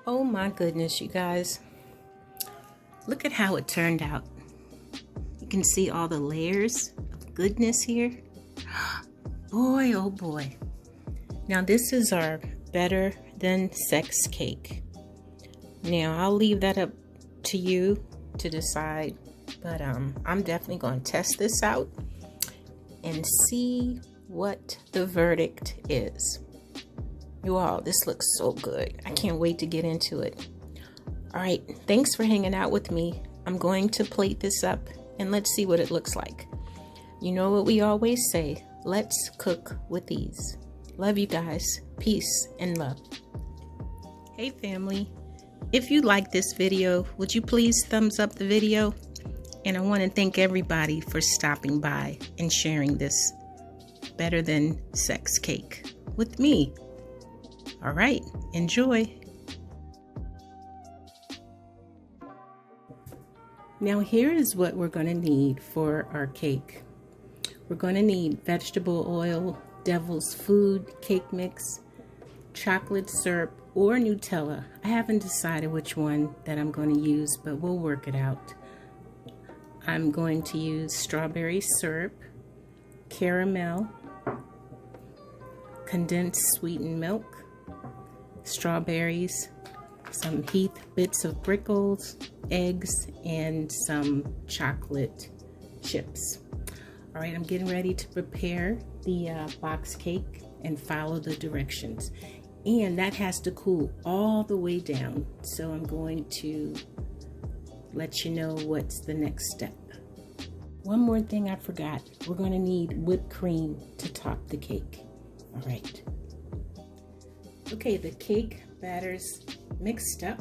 Oh my goodness, you guys. Look at how it turned out. You can see all the layers of goodness here. Boy, oh boy. Now this is our better than sex cake. Now I'll leave that up to you to decide, but I'm definitely going to test this out and see what the verdict is. You all, this looks so good. I can't wait to get into it. All right, thanks for hanging out with me. I'm going to plate this up and let's see what it looks like. You know what we always say, let's cook with ease. Love you guys. Peace and love. Hey family, if you like this video, would you please thumbs up the video? And I want to thank everybody for stopping by and sharing this better than sex cake with me. All right, enjoy. Now here is what we're going to need for our cake. We're going to need vegetable oil, devil's food, cake mix, chocolate syrup, or Nutella. I haven't decided which one that I'm going to use, but we'll work it out. I'm going to use strawberry syrup, caramel, condensed sweetened milk, strawberries, some Heath bits of Brickles, eggs, and some chocolate chips. All right, I'm getting ready to prepare the box cake and follow the directions. And that has to cool all the way down. So I'm going to let you know what's the next step. One more thing I forgot. We're going to need whipped cream to top the cake. All right. Okay, the cake batter's mixed up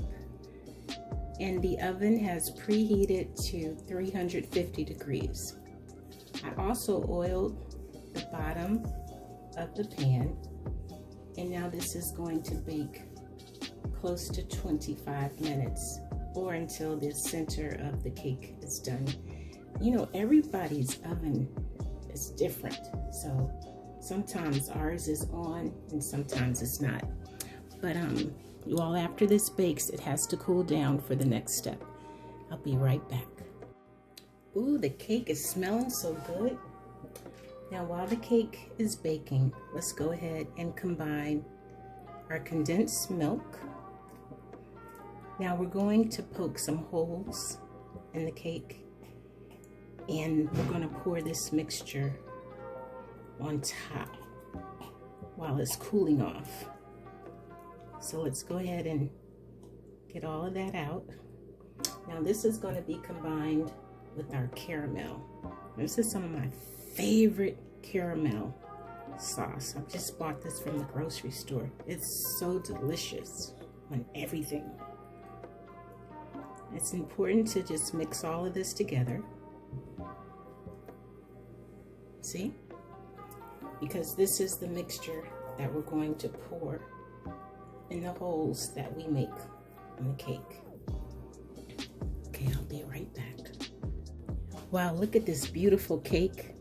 and the oven has preheated to 350 degrees. I also oiled the bottom of the pan, and now this is going to bake close to 25 minutes or until the center of the cake is done. You know, everybody's oven is different, so sometimes ours is on and sometimes it's not. But well, after this bakes, it has to cool down for the next step. I'll be right back. Ooh, the cake is smelling so good. Now while the cake is baking, let's go ahead and combine our condensed milk. Now we're going to poke some holes in the cake and we're going to pour this mixture on top while it's cooling off. So let's go ahead and get all of that out. Now this is going to be combined with our caramel. This is some of my favorite caramel sauce. I just bought this from the grocery store. It's so delicious on everything. It's important to just mix all of this together. See? Because this is the mixture that we're going to pour in the holes that we make on the cake. Okay, I'll be right back. Wow, look at this beautiful cake.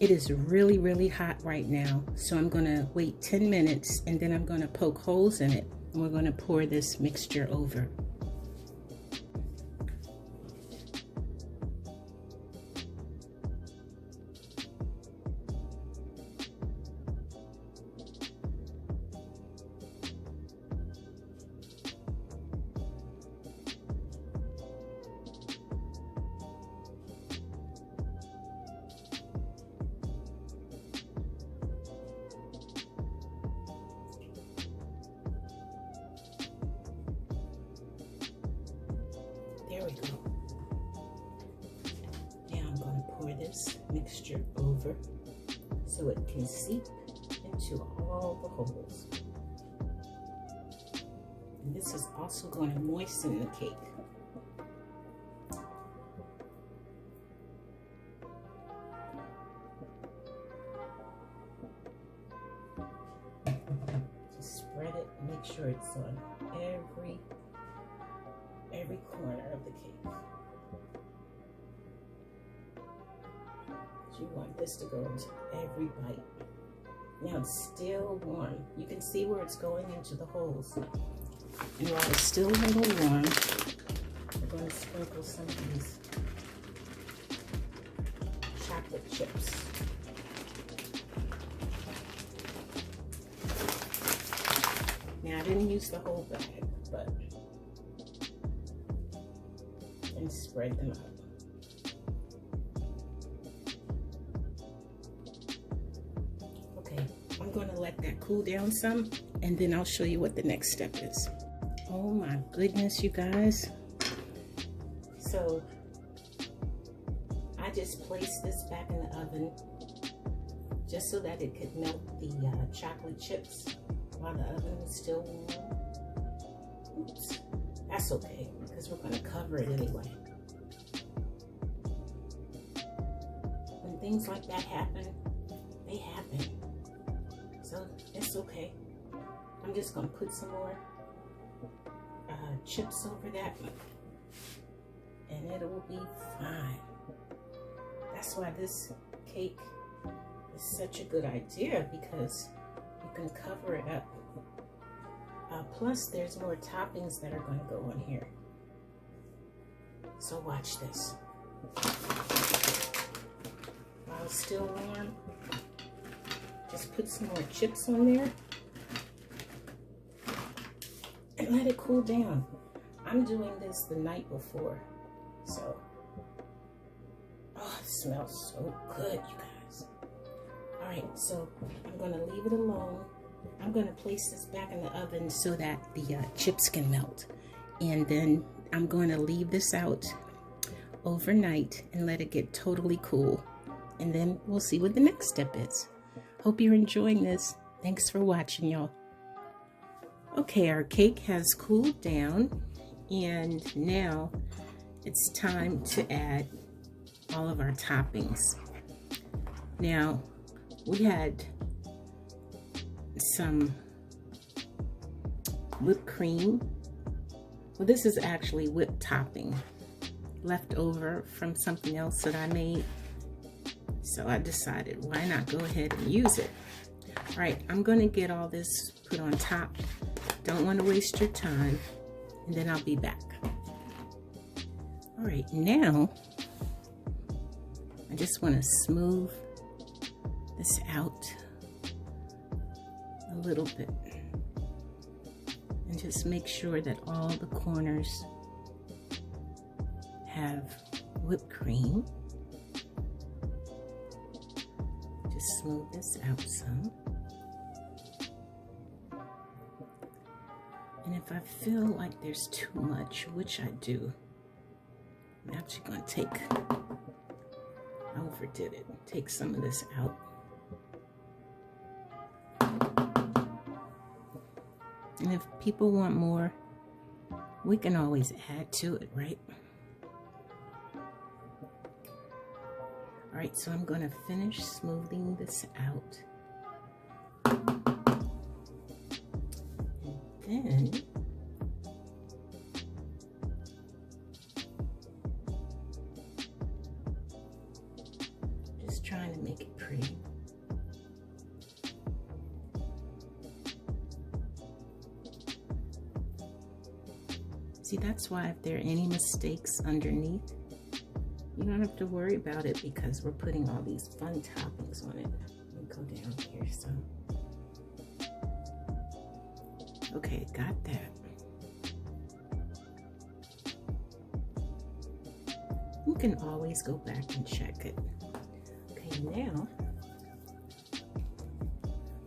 It is really, really hot right now. So I'm gonna wait 10 minutes and then I'm gonna poke holes in it and we're gonna pour this mixture over. There we go. Now I'm going to pour this mixture over so it can seep into all the holes. And this is also going to moisten the cake. make sure it's on every corner of the cake. You want this to go into every bite. Now it's still warm. You can see where it's going into the holes. And while it's still a little warm, we're going to sprinkle some of these chocolate chips. Now I didn't use the whole bag, but and spread them out. I'm going to let that cool down some, and then I'll show you what the next step is. Oh my goodness, you guys. So I just placed this back in the oven just so that it could melt the chocolate chips while the oven was still warm. Oops, that's okay because we're going to cover it anyway. When things like that happen, they happen. So it's okay. I'm just gonna put some more chips over that and it will be fine. That's why this cake is such a good idea, because you can cover it up. Plus there's more toppings that are going to go on here. So watch this. While it's still warm, just put some more chips on there and let it cool down. I'm doing this the night before, so oh, it smells so good, you guys. All right, so I'm gonna leave it alone. I'm gonna place this back in the oven so that the chips can melt, and then I'm going to leave this out overnight and let it get totally cool, and then we'll see what the next step is. Hope you're enjoying this. Thanks for watching, y'all. Okay, our cake has cooled down, and now it's time to add all of our toppings. Now, we had some whipped cream. Well, this is actually whipped topping left over from something else that I made. So I decided, why not go ahead and use it? All right, I'm going to get all this put on top. Don't want to waste your time, and then I'll be back. All right, now I just want to smooth this out a little bit and just make sure that all the corners have whipped cream. Just smooth this out some. And if I feel like there's too much, which I do, I'm actually going to I overdid it. Take some of this out. And if people want more, we can always add to it, right? All right, so I'm going to finish smoothing this out. And then just trying to make it pretty. See, that's why if there are any mistakes underneath, you don't have to worry about it because we're putting all these fun toppings on it. Let me go down here some. Okay, got that. You can always go back and check it. Okay, now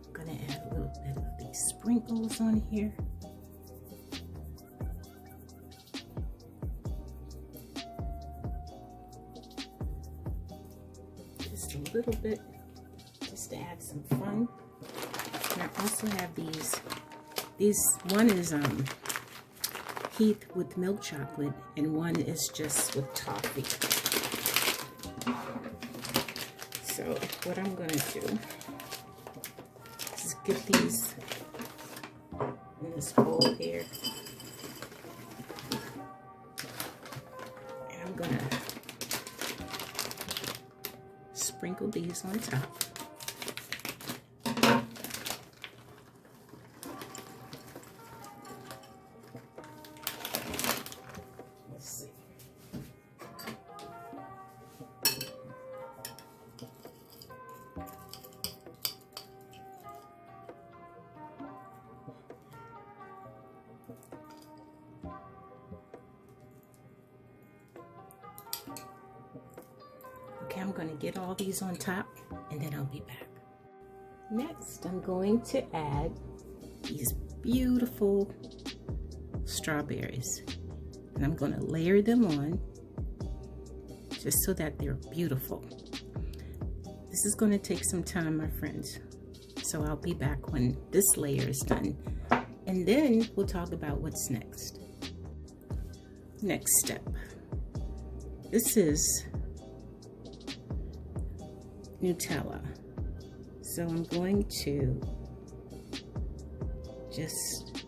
I'm gonna add a little bit of these sprinkles on here. Just a little bit, just to add some fun. And I also have these one is Heath with milk chocolate, and one is just with toffee. So what I'm gonna do is get these in this bowl here. And I'm gonna sprinkle these on top. Let's see. Okay, I'm going to get all these on top and then I'll be back. Next, I'm going to add these beautiful strawberries. And I'm going to layer them on just so that they're beautiful. This is going to take some time, my friends. So I'll be back when this layer is done. And then we'll talk about what's next. Next step. This is Nutella. So I'm going to just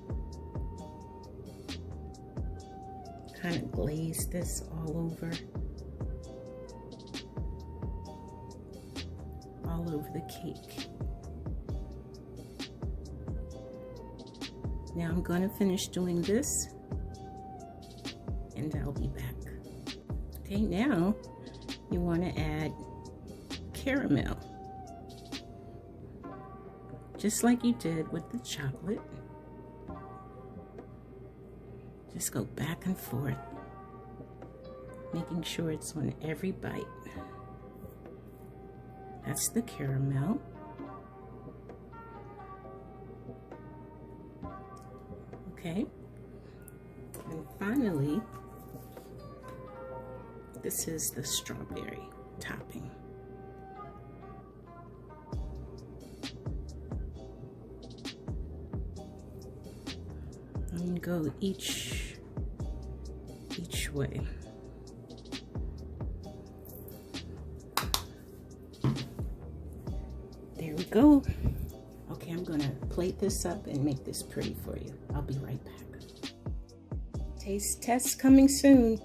kind of glaze this all over the cake. Now I'm going to finish doing this and I'll be back. Okay, now you want to add caramel, just like you did with the chocolate. Just go back and forth, making sure it's on every bite. That's the caramel. Okay, and finally, this is the strawberry topping. And go each way. There we go. Okay, I'm gonna plate this up and make this pretty for you. I'll be right back. Taste test coming soon.